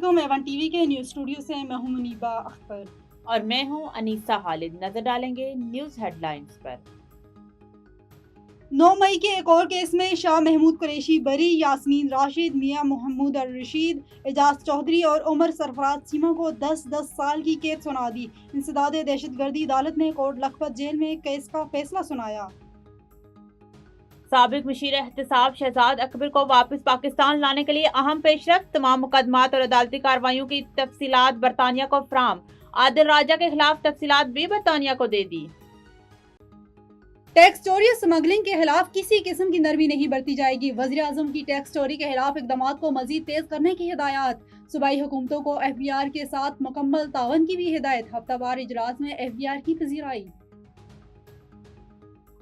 वालेकुम। Avon TV के news studio से मैं हूं मुनीबा अख्तर। और मैं हूं अनीसा खालिद। नजर डालेंगे न्यूज हेडलाइंस पर। 9 मई के एक और केस में शाह महमूद कुरैशी बरी, यास्मीन राशिद, मियां मोहम्मद अल रशीद, एजाज चौधरी और उमर सरफराज चीमा को 10-10 साल की कैद सुना दी। इंसदाद दहशतगर्दी अदालत ने कोट लखपत जेल में केस का फैसला सुनाया। साबिक मुशीर एहतसाब शहजाद अकबर को वापस पाकिस्तान लाने के लिए अहम पेशरफ्त। तमाम मुकदमात और अदालती कार्रवाइयों की तफसीलात बरतानिया को फराम। आदिल राजा के खिलाफ तफसीलात भी बरतानिया को दे दी। टैक्स चोरी और स्मगलिंग के खिलाफ किसी किस्म की नरमी नहीं बरती जाएगी। वज़ीर आज़म की टैक्स चोरी के खिलाफ इकदाम को मजीद तेज करने की हिदायत। सूबाई हुकूमतों को FBR के साथ मुकम्मल तावन की भी हिदायत। हफ्तावार इजलास में FBR की पजीराई।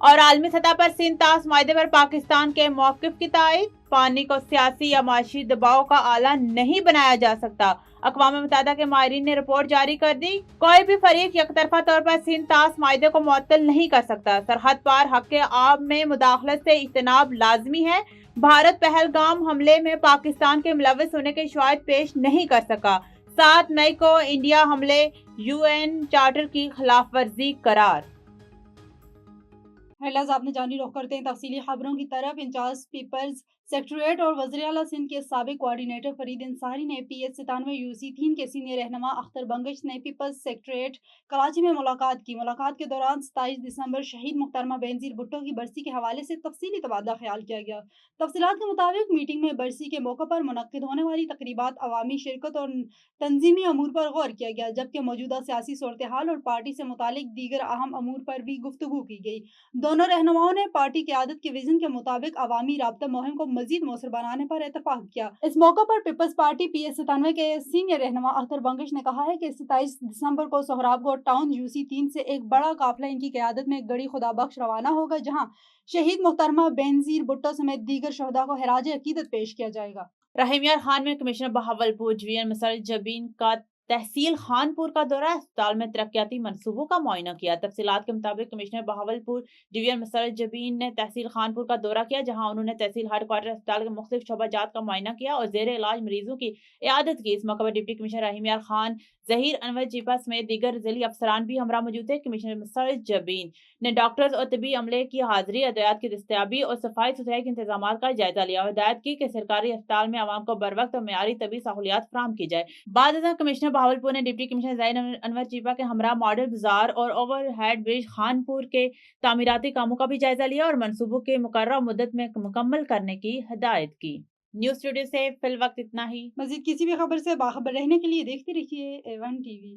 और आलमी सतह पर सिंध ताश माहदे पर पाकिस्तान के मौक़िफ़ की तायद। पानी को सियासी या माशी दबाव का आला नहीं बनाया जा सकता। अक़वाम मुत्तहिदा के माहिरीन ने रिपोर्ट जारी कर दी। कोई भी फरीक यकतरफा तौर पर सिंध ताश माहदे को मुअत्तल नहीं कर सकता। सरहद पार हक़ आब में मुदाखलत से इज्तनाब लाजमी है। भारत पहलगाम हमले में पाकिस्तान के मुलव्वस होने के शवाहिद पेश नहीं कर सका। 7 मई को इंडिया हमले UN चार्टर की खिलाफ वर्जी करार। हेडलाइंस आपने जानी। रुख करते हैं तफसीली खबरों की तरफ। इंचार्ज पीपल्स सेक्रेटरीट और वज़ीर आला सिंध के साबिक कोऑर्डिनेटर फरीद अंसारी ने PS97 UC3 के सीनियर रहनुमा अख्तर बंगश ने पीपल्स सेक्रेटरीट कराची में मुलाकात की। मुलाकात के दौरान 27 दिसंबर शहीद मुख्तरमा बेनज़ीर भुट्टो की बरसी के हवाले से तफसीली तबादला ख्याल किया गया। तफसीलात के मुताबिक मीटिंग में बरसी के मौके पर मुनक्किद होने वाली तकरीबात, अवामी शिरकत और तंजीमी अमूर पर गौर किया गया, जबकि मौजूदा सियासी सूरत हाल और पार्टी से मुतालिक दीगर अहम अमूर पर भी गुफ्तगू की गई। दोनों रहनुमाओं ने पार्टी क़यादत के विजन के मुताबिक अवामी राब्ता मुहिम को मजीद मौसर बनाने पर इत्तफाक किया। इस मौके पर पीपल्स पार्टी PS97 के सीनियर रहनुमा अख्तर बंगश ने कहा है कि 27 दिसंबर को सोहराबगोट टाउन UC3 से एक बड़ा काफिला इनकी क़यादत में गड़ी खुदा बख्श रवाना होगा, जहां शहीद मुख्तरमा बेनज़ीर भुट्टो समेत दीगर शहदा को खिराज अकीदत पेश किया जाएगा। रहीम यार खान में कमिश्नर बहावलपुर JVN मसर जबीन का तहसील खानपुर का दौरा। अस्पताल में तरक्याती मनसूबों का मुआयना किया। तफसीलात के मुताबिक कमिश्नर बहावलपुर JVN मसर जबीन ने तहसील खानपुर का दौरा किया, जहां उन्होंने तहसील हेडक्वार्टर अस्पताल के मुख्तलिफ शोबाजात का मुआयना किया और जेर इलाज मरीजों की इयादत की। इस मौके पर डिप्टी कमिश्नर रहीम यार खान, जहीर अनवर जीपा समेत दीगर जिली अफसरान भी हमरा मौजूद थे। कमिश्नर मसर जबीन ने डॉक्टर्स और तबी अमले की हाजिरी, अद्वियात की दस्तयाबी और सफाई सुथराई के इंतजाम का जायजा लिया और हिदायत की कि सरकारी अस्पताल में आवाम को बर वक्त और मेयारी तबी सहूलियात फराहम की जाए। बाद कमिश्नर बहावलपुर ने डिप्टी कमिश्नर जहीर अनवर चीपा के हमरा मॉडल बाजार और ओवर हेड ब्रिज खानपुर के तामीराती कामों का भी जायजा लिया और मनसूबों के मुकर्रर मुद्दत में मुकम्मल करने की हिदायत की। न्यूज स्टूडियो से फिल वक्त इतना ही। मजीद किसी भी खबर से बाखबर रहने के लिए देखते रहिए A1 TV।